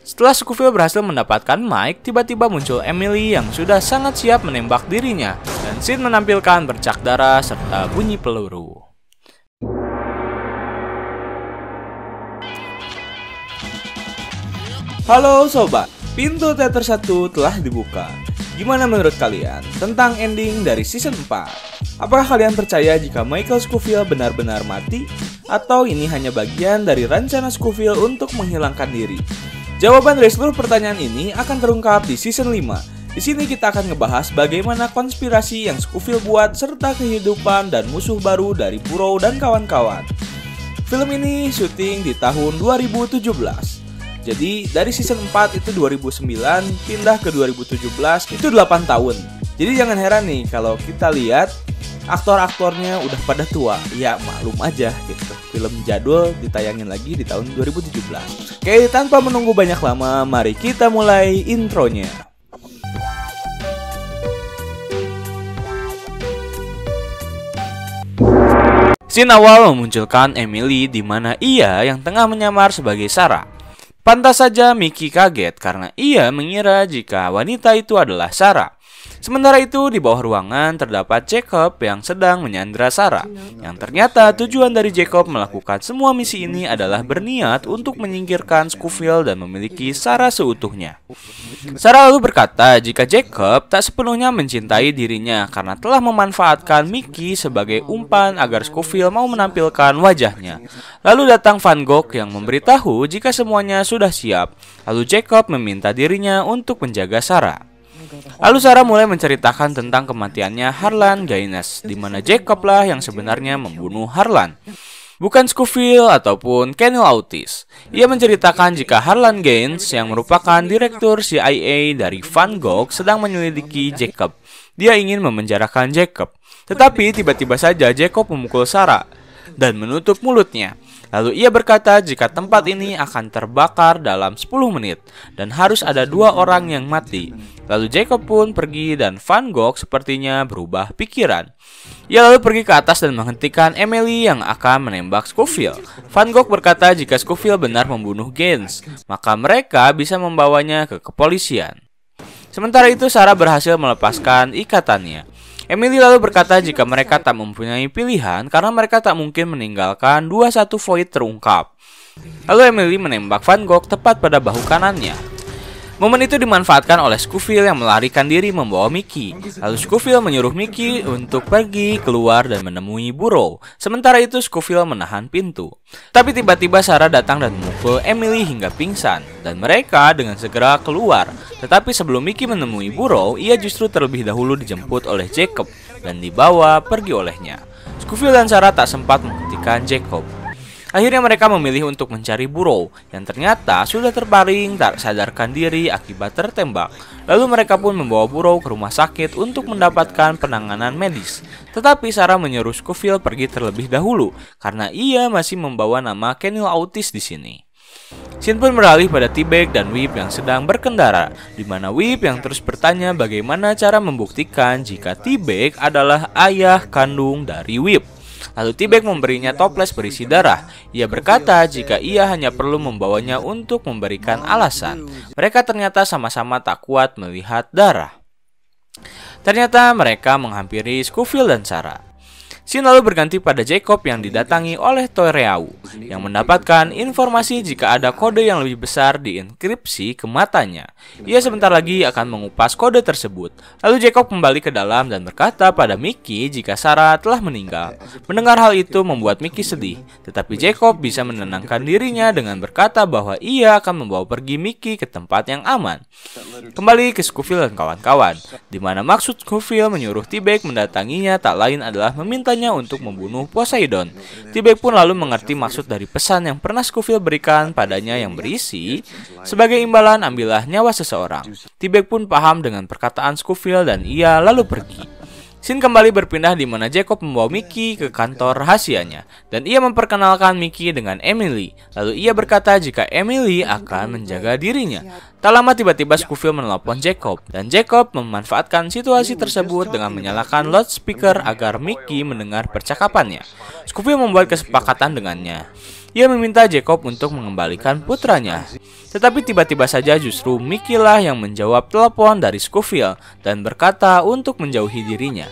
Setelah Scofield berhasil mendapatkan Mike, tiba-tiba muncul Emily yang sudah sangat siap menembak dirinya, dan Sean menampilkan bercak darah serta bunyi peluru. Halo sobat, pintu teater 1 telah dibuka. Gimana menurut kalian tentang ending dari season 4? Apakah kalian percaya jika Michael Scofield benar-benar mati? Atau ini hanya bagian dari rencana Scofield untuk menghilangkan diri? Jawaban dari seluruh pertanyaan ini akan terungkap di season 5. Di sini kita akan ngebahas bagaimana konspirasi yang Scofield buat serta kehidupan dan musuh baru dari Burrow dan kawan-kawan. Film ini syuting di tahun 2017. Jadi dari season 4 itu 2009 pindah ke 2017 itu 8 tahun. Jadi jangan heran nih kalau kita lihat aktor-aktornya udah pada tua. Ya maklum aja gitu. Film jadul ditayangin lagi di tahun 2017. Oke, tanpa menunggu banyak lama, mari kita mulai intronya. Scene awal memunculkan Emily di mana ia yang tengah menyamar sebagai Sarah. Pantas saja Mickey kaget karena ia mengira jika wanita itu adalah Sarah. Sementara itu di bawah ruangan terdapat Jacob yang sedang menyandra Sarah. Yang ternyata tujuan dari Jacob melakukan semua misi ini adalah berniat untuk menyingkirkan Scofield dan memiliki Sarah seutuhnya. Sarah lalu berkata jika Jacob tak sepenuhnya mencintai dirinya karena telah memanfaatkan Mickey sebagai umpan agar Scofield mau menampilkan wajahnya. Lalu datang Van Gogh yang memberitahu jika semuanya sudah siap. Lalu Jacob meminta dirinya untuk menjaga Sarah. Lalu Sarah mulai menceritakan tentang kematiannya Harlan Gaines, di mana Jacob lah yang sebenarnya membunuh Harlan, bukan Scofield ataupun Kenil Otis. Ia menceritakan jika Harlan Gaines yang merupakan direktur CIA dari Van Gogh sedang menyelidiki Jacob. Dia ingin memenjarakan Jacob, tetapi tiba-tiba saja Jacob memukul Sarah dan menutup mulutnya. Lalu ia berkata jika tempat ini akan terbakar dalam 10 menit dan harus ada 2 orang yang mati. Lalu Jacob pun pergi dan Van Gogh sepertinya berubah pikiran. Ia lalu pergi ke atas dan menghentikan Emily yang akan menembak Scofield. Van Gogh berkata jika Scofield benar membunuh Gaines, maka mereka bisa membawanya ke kepolisian. Sementara itu Sarah berhasil melepaskan ikatannya. Emily lalu berkata jika mereka tak mempunyai pilihan karena mereka tak mungkin meninggalkan 21 void terungkap. Lalu Emily menembak Van Gogh tepat pada bahu kanannya. Momen itu dimanfaatkan oleh Scofield yang melarikan diri membawa Mickey. Lalu Scofield menyuruh Mickey untuk pergi keluar dan menemui Burrow. Sementara itu Scofield menahan pintu. Tapi tiba-tiba Sarah datang dan memukul Emily hingga pingsan. Dan mereka dengan segera keluar. Tetapi sebelum Mickey menemui Burrow, ia justru terlebih dahulu dijemput oleh Jacob dan dibawa pergi olehnya. Scofield dan Sarah tak sempat menghentikan Jacob. Akhirnya mereka memilih untuk mencari Burrow yang ternyata sudah terbaring tak sadarkan diri akibat tertembak. Lalu mereka pun membawa Burrow ke rumah sakit untuk mendapatkan penanganan medis. Tetapi Sarah menyuruh Scofield pergi terlebih dahulu karena ia masih membawa nama Kenil Otis di sini. Scene pun beralih pada T-Bag dan Whip yang sedang berkendara, di mana Whip yang terus bertanya bagaimana cara membuktikan jika T-Bag adalah ayah kandung dari Whip. Lalu T-Bag memberinya toples berisi darah. Ia berkata jika ia hanya perlu membawanya untuk memberikan alasan. Mereka ternyata sama-sama tak kuat melihat darah. Ternyata mereka menghampiri Scofield dan Sarah. Scene lalu berganti pada Jacob yang didatangi oleh Toreau yang mendapatkan informasi jika ada kode yang lebih besar dienkripsi ke matanya. Ia sebentar lagi akan mengupas kode tersebut. Lalu Jacob kembali ke dalam dan berkata pada Mickey jika Sarah telah meninggal. Mendengar hal itu membuat Mickey sedih, tetapi Jacob bisa menenangkan dirinya dengan berkata bahwa ia akan membawa pergi Mickey ke tempat yang aman. Kembali ke Scofield dan kawan-kawan, di mana maksud Scofield menyuruh T-Bag mendatanginya tak lain adalah meminta untuk membunuh Poseidon. T-Bag pun lalu mengerti maksud dari pesan yang pernah Scofield berikan padanya yang berisi, sebagai imbalan ambillah nyawa seseorang. T-Bag pun paham dengan perkataan Scofield dan ia lalu pergi. Scene kembali berpindah di mana Jacob membawa Mickey ke kantor rahasianya dan ia memperkenalkan Mickey dengan Emily. Lalu ia berkata jika Emily akan menjaga dirinya. Tak lama tiba-tiba Scofield menelpon Jacob dan Jacob memanfaatkan situasi tersebut dengan menyalakan loudspeaker agar Mickey mendengar percakapannya. Scofield membuat kesepakatan dengannya. Ia meminta Jacob untuk mengembalikan putranya. Tetapi tiba-tiba saja justru Mickey lah yang menjawab telepon dari Scofield dan berkata untuk menjauhi dirinya.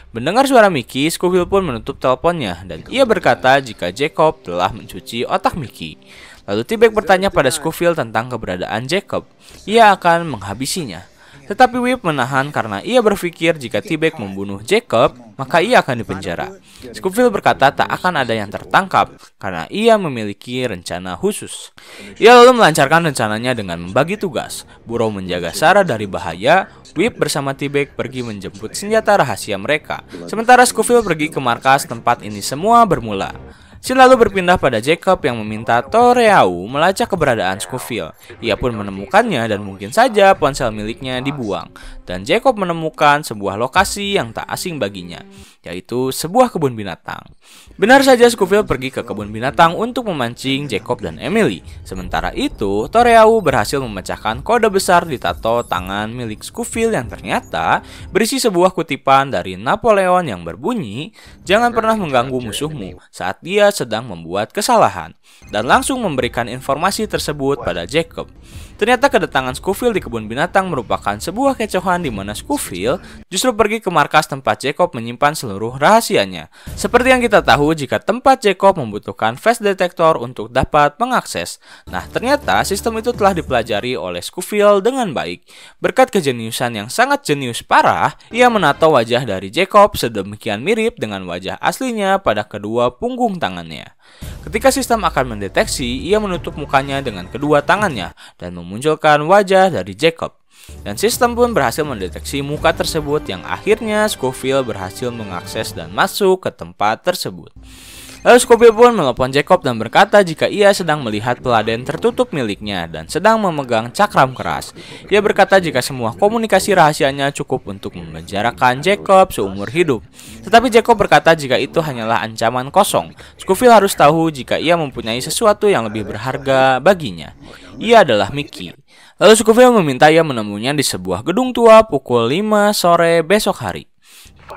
Mendengar suara Mickey, Scofield pun menutup teleponnya dan ia berkata jika Jacob telah mencuci otak Mickey. Lalu T-Bag bertanya pada Scofield tentang keberadaan Jacob. Ia akan menghabisinya. Tetapi Whip menahan karena ia berpikir jika T-Bag membunuh Jacob, maka ia akan dipenjara. Scofield berkata tak akan ada yang tertangkap karena ia memiliki rencana khusus. Ia lalu melancarkan rencananya dengan membagi tugas. Burrow menjaga Sarah dari bahaya, Whip bersama T-Bag pergi menjemput senjata rahasia mereka. Sementara Scofield pergi ke markas tempat ini semua bermula. Scene lalu berpindah pada Jacob yang meminta Toreau melacak keberadaan Scofield. Ia pun menemukannya dan mungkin saja ponsel miliknya dibuang. Dan Jacob menemukan sebuah lokasi yang tak asing baginya, yaitu sebuah kebun binatang. Benar saja Scofield pergi ke kebun binatang untuk memancing Jacob dan Emily. Sementara itu, Toreau berhasil memecahkan kode besar di tato tangan milik Scofield yang ternyata berisi sebuah kutipan dari Napoleon yang berbunyi, "Jangan pernah mengganggu musuhmu saat dia sedang membuat kesalahan," dan langsung memberikan informasi tersebut pada Jacob. Ternyata kedatangan Scofield di kebun binatang merupakan sebuah kecohan di mana Scofield justru pergi ke markas tempat Jacob menyimpan seluruh rahasianya. Seperti yang kita tahu jika tempat Jacob membutuhkan face detector untuk dapat mengakses. Nah, ternyata sistem itu telah dipelajari oleh Scofield dengan baik. Berkat kejeniusan yang sangat jenius parah, ia menato wajah dari Jacob sedemikian mirip dengan wajah aslinya pada kedua punggung tangannya. Ketika sistem akan mendeteksi, ia menutup mukanya dengan kedua tangannya dan memunculkan wajah dari Jacob. Dan sistem pun berhasil mendeteksi muka tersebut yang akhirnya Scofield berhasil mengakses dan masuk ke tempat tersebut. Lalu Scofield pun menelepon Jacob dan berkata jika ia sedang melihat peladen tertutup miliknya dan sedang memegang cakram keras. Ia berkata jika semua komunikasi rahasianya cukup untuk memenjarakan Jacob seumur hidup. Tetapi Jacob berkata jika itu hanyalah ancaman kosong. Scofield harus tahu jika ia mempunyai sesuatu yang lebih berharga baginya. Ia adalah Mickey. Lalu Scofield meminta ia menemuinya di sebuah gedung tua pukul 5 sore besok hari.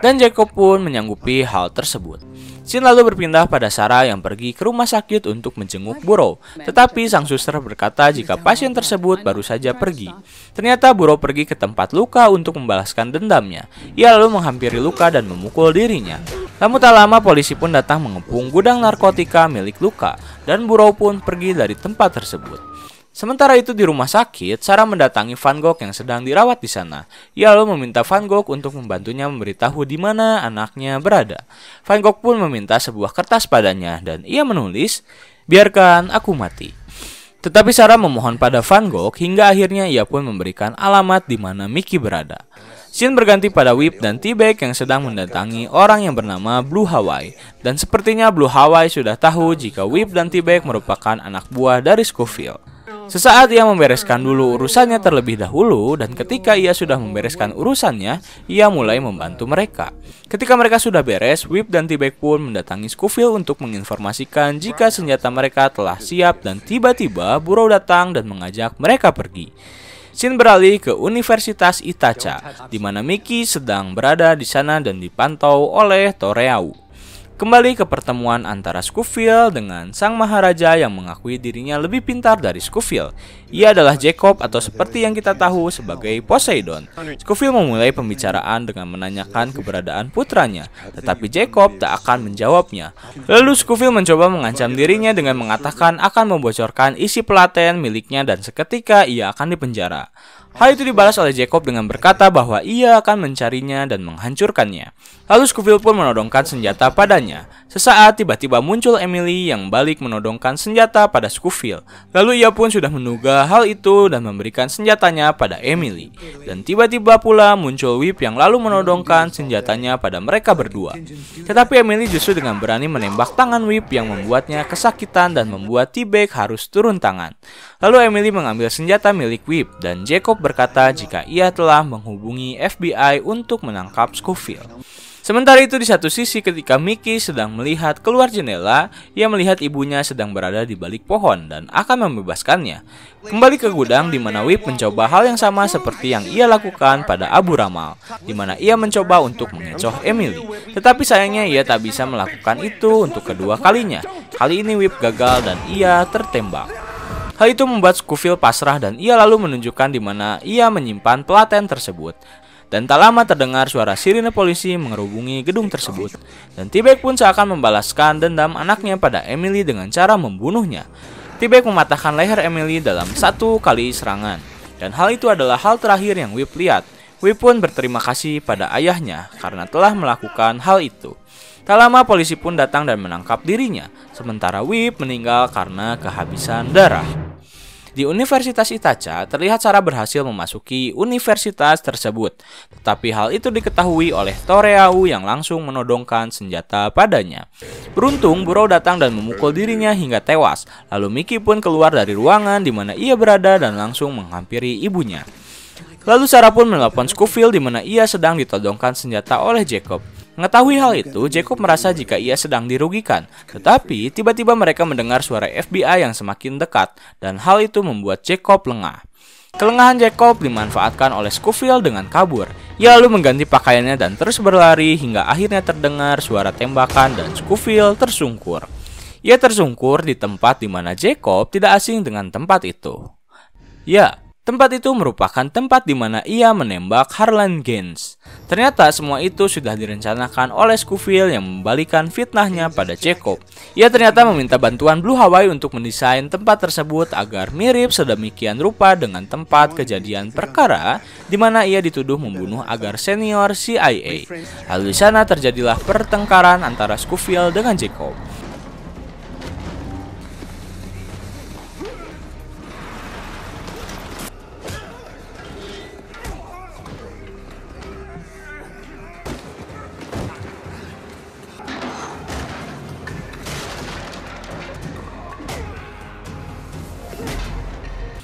Dan Jacob pun menyanggupi hal tersebut. Scene lalu berpindah pada Sarah yang pergi ke rumah sakit untuk menjenguk Burrow. Tetapi sang suster berkata jika pasien tersebut baru saja pergi. Ternyata Burrow pergi ke tempat luka untuk membalaskan dendamnya. Ia lalu menghampiri luka dan memukul dirinya. Namun tak lama polisi pun datang mengepung gudang narkotika milik luka. Dan Burrow pun pergi dari tempat tersebut. Sementara itu di rumah sakit, Sarah mendatangi Van Gogh yang sedang dirawat di sana. Ia lalu meminta Van Gogh untuk membantunya memberitahu di mana anaknya berada. Van Gogh pun meminta sebuah kertas padanya dan ia menulis, "Biarkan aku mati." Tetapi Sarah memohon pada Van Gogh hingga akhirnya ia pun memberikan alamat di mana Mickey berada. Scene berganti pada Whip dan T-Bag yang sedang mendatangi orang yang bernama Blue Hawaii. Dan sepertinya Blue Hawaii sudah tahu jika Whip dan T-Bag merupakan anak buah dari Scofield. Sesaat ia membereskan dulu urusannya terlebih dahulu dan ketika ia sudah membereskan urusannya, ia mulai membantu mereka. Ketika mereka sudah beres, Whip dan T-Bag pun mendatangi Scofield untuk menginformasikan jika senjata mereka telah siap dan tiba-tiba Burrow datang dan mengajak mereka pergi. Scene beralih ke Universitas Ithaca, di mana Mickey sedang berada di sana dan dipantau oleh Toreau. Kembali ke pertemuan antara Scofield dengan sang maharaja yang mengakui dirinya lebih pintar dari Scofield. Ia adalah Jacob atau seperti yang kita tahu sebagai Poseidon. Scofield memulai pembicaraan dengan menanyakan keberadaan putranya, tetapi Jacob tak akan menjawabnya. Lalu Scofield mencoba mengancam dirinya dengan mengatakan akan membocorkan isi pelaten miliknya dan seketika ia akan dipenjara. Hal itu dibalas oleh Jacob dengan berkata bahwa ia akan mencarinya dan menghancurkannya. Lalu Scofield pun menodongkan senjata padanya. Sesaat tiba-tiba muncul Emily yang balik menodongkan senjata pada Scofield. Lalu ia pun sudah menduga hal itu dan memberikan senjatanya pada Emily. Dan tiba-tiba pula muncul Whip yang lalu menodongkan senjatanya pada mereka berdua. Tetapi Emily justru dengan berani menembak tangan Whip yang membuatnya kesakitan dan membuat T-Bag harus turun tangan. Lalu Emily mengambil senjata milik Whip dan Jacob berkata jika ia telah menghubungi FBI untuk menangkap Scofield. Sementara itu di satu sisi ketika Mickey sedang melihat keluar jendela, ia melihat ibunya sedang berada di balik pohon dan akan membebaskannya. Kembali ke gudang di mana Whip mencoba hal yang sama seperti yang ia lakukan pada Abu Ramal, di mana ia mencoba untuk mengecoh Emily. Tetapi sayangnya ia tak bisa melakukan itu untuk kedua kalinya. Kali ini Whip gagal dan ia tertembak. Hal itu membuat Scofield pasrah dan ia lalu menunjukkan di mana ia menyimpan pelaten tersebut. Dan tak lama terdengar suara sirine polisi mengerubungi gedung tersebut. Dan T-Bag pun seakan membalaskan dendam anaknya pada Emily dengan cara membunuhnya. T-Bag mematahkan leher Emily dalam satu kali serangan. Dan hal itu adalah hal terakhir yang Whip lihat. Whip pun berterima kasih pada ayahnya karena telah melakukan hal itu. Tak lama polisi pun datang dan menangkap dirinya. Sementara Whip meninggal karena kehabisan darah. Di Universitas Itaca, terlihat Sarah berhasil memasuki universitas tersebut. Tetapi hal itu diketahui oleh Toreau yang langsung menodongkan senjata padanya. Beruntung, Burrow datang dan memukul dirinya hingga tewas. Lalu Mickey pun keluar dari ruangan di mana ia berada dan langsung menghampiri ibunya. Lalu Sarah pun menelpon Scofield di mana ia sedang ditodongkan senjata oleh Jacob. Mengetahui hal itu, Jacob merasa jika ia sedang dirugikan. Tetapi, tiba-tiba mereka mendengar suara FBI yang semakin dekat, dan hal itu membuat Jacob lengah. Kelengahan Jacob dimanfaatkan oleh Scofield dengan kabur. Ia lalu mengganti pakaiannya dan terus berlari hingga akhirnya terdengar suara tembakan dan Scofield tersungkur. Ia tersungkur di tempat di mana Jacob tidak asing dengan tempat itu. Ya, tempat itu merupakan tempat di mana ia menembak Harlan Gaines. Ternyata semua itu sudah direncanakan oleh Scofield yang membalikan fitnahnya pada Jacob. Ia ternyata meminta bantuan Blue Hawaii untuk mendesain tempat tersebut agar mirip sedemikian rupa dengan tempat kejadian perkara di mana ia dituduh membunuh agar senior CIA. Lalu di sana terjadilah pertengkaran antara Scofield dengan Jacob.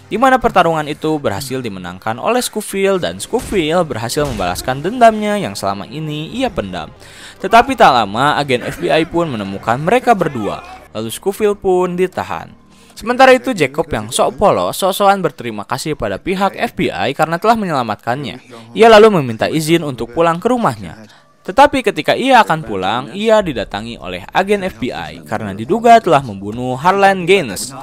Di mana pertarungan itu berhasil dimenangkan oleh Scofield dan Scofield berhasil membalaskan dendamnya yang selama ini ia pendam. Tetapi tak lama agen FBI pun menemukan mereka berdua, lalu Scofield pun ditahan. Sementara itu Jacob yang sok polos sok-sokan berterima kasih pada pihak FBI karena telah menyelamatkannya. Ia lalu meminta izin untuk pulang ke rumahnya. Tetapi ketika ia akan pulang, ia didatangi oleh agen FBI karena diduga telah membunuh Harlan Gaines.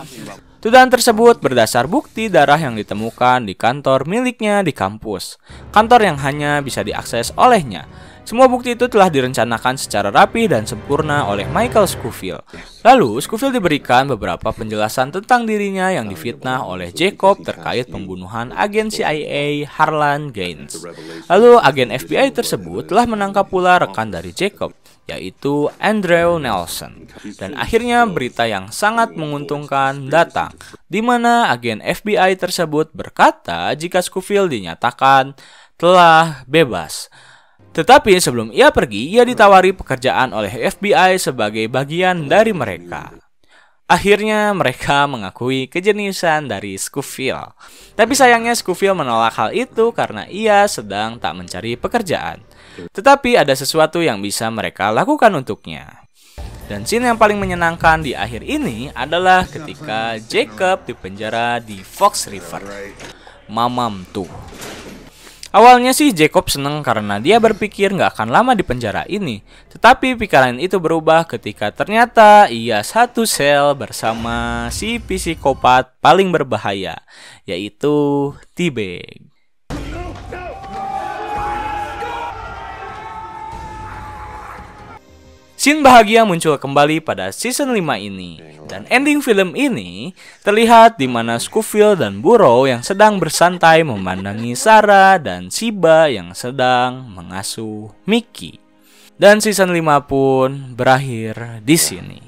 Tuduhan tersebut berdasar bukti darah yang ditemukan di kantor miliknya di kampus. Kantor yang hanya bisa diakses olehnya. Semua bukti itu telah direncanakan secara rapi dan sempurna oleh Michael Scofield. Lalu, Scofield diberikan beberapa penjelasan tentang dirinya yang difitnah oleh Jacob terkait pembunuhan agen CIA Harlan Gaines. Lalu, agen FBI tersebut telah menangkap pula rekan dari Jacob, yaitu Andrew Nelson. Dan akhirnya berita yang sangat menguntungkan datang, di mana agen FBI tersebut berkata jika Scofield dinyatakan telah bebas. Tetapi sebelum ia pergi, ia ditawari pekerjaan oleh FBI sebagai bagian dari mereka. Akhirnya mereka mengakui kejeniusan dari Scofield. Tapi sayangnya Scofield menolak hal itu karena ia sedang tak mencari pekerjaan. Tetapi ada sesuatu yang bisa mereka lakukan untuknya. Dan scene yang paling menyenangkan di akhir ini adalah ketika Jacob dipenjara di Fox River. Mamam tuh. Awalnya sih Jacob seneng karena dia berpikir nggak akan lama di penjara ini. Tetapi pikiran itu berubah ketika ternyata ia satu sel bersama si psikopat paling berbahaya, yaitu T-Bag. Scene bahagia muncul kembali pada season 5 ini. Dan ending film ini terlihat di mana Scofield dan Burrow yang sedang bersantai memandangi Sarah dan Shiba yang sedang mengasuh Mickey. Dan season 5 pun berakhir di sini.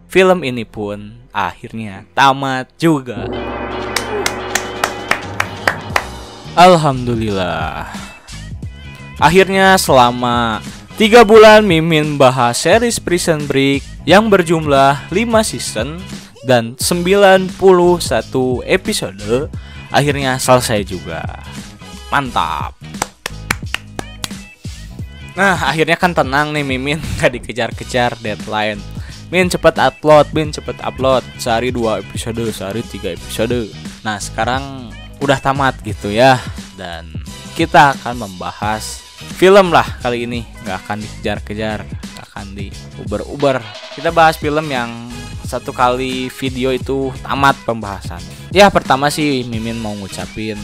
Film ini pun akhirnya tamat juga. Alhamdulillah. Akhirnya selama 3 bulan Mimin bahas series Prison Break yang berjumlah 5 season dan 91 episode akhirnya selesai juga. Mantap. Nah, akhirnya kan tenang nih Mimin, gak dikejar-kejar deadline. Min cepet upload, sehari 2 episode, sehari 3 episode. Nah, sekarang udah tamat gitu ya. Dan kita akan membahas film lah kali ini. Gak akan dikejar-kejar, gak akan diuber-uber. Kita bahas film yang satu kali video itu tamat pembahasan. Ya, pertama sih Mimin mau ngucapin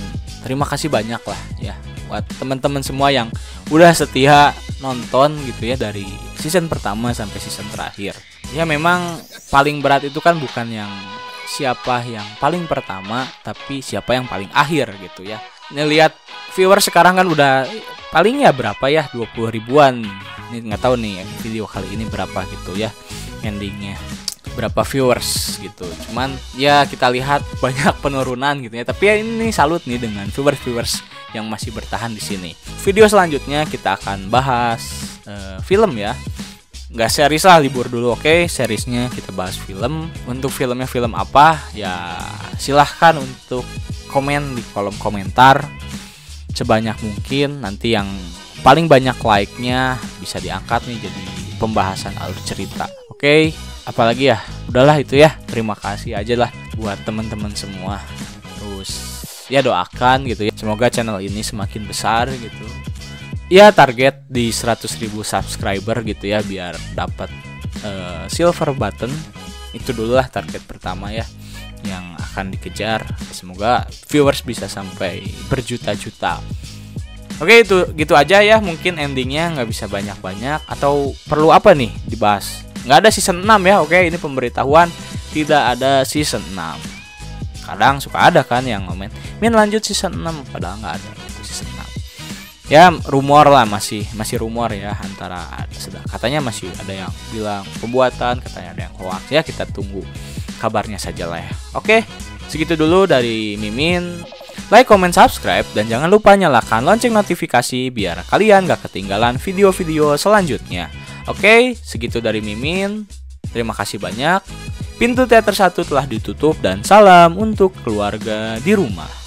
terima kasih banyak lah ya buat teman-teman semua yang udah setia nonton gitu ya dari season pertama sampai season terakhir. Ya memang paling berat itu kan bukan yang siapa yang paling pertama, tapi siapa yang paling akhir gitu ya. Ngelihat viewer sekarang kan udah paling ya berapa ya, 20 ribuan. Ini nggak tahu nih video kali ini berapa gitu ya endingnya, berapa viewers gitu. Cuman ya kita lihat banyak penurunan gitu ya. Tapi ya ini salut nih dengan viewers yang masih bertahan di sini. Video selanjutnya kita akan bahas film ya. Nggak series lah, libur dulu, oke. Seriesnya kita bahas film. Untuk filmnya film apa ya silahkan untuk komen di kolom komentar sebanyak mungkin. Nanti yang paling banyak like-nya bisa diangkat nih jadi pembahasan alur cerita. Oke, apalagi ya, udahlah itu ya. Terima kasih aja lah buat teman-teman semua. Terus ya doakan gitu ya, semoga channel ini semakin besar gitu. Ya target di 100.000 subscriber gitu ya, biar dapat silver button. Itu dulu lah target pertama ya yang akan dikejar. Semoga viewers bisa sampai berjuta-juta. Oke, itu gitu aja ya. Mungkin endingnya nggak bisa banyak-banyak. Atau perlu apa nih dibahas? Nggak ada season 6 ya. Oke, ini pemberitahuan tidak ada season 6. Kadang suka ada kan yang komen, Min lanjut season 6, padahal nggak ada season 6. Ya rumor lah, masih rumor ya, antara katanya masih ada yang bilang pembuatan, katanya ada yang hoax ya. Kita tunggu kabarnya saja lah ya. Oke, segitu dulu dari Mimin. Like, comment, subscribe, dan jangan lupa nyalakan lonceng notifikasi biar kalian gak ketinggalan video-video selanjutnya. Oke, segitu dari Mimin. Terima kasih banyak. Pintu teater 1 telah ditutup dan salam untuk keluarga di rumah.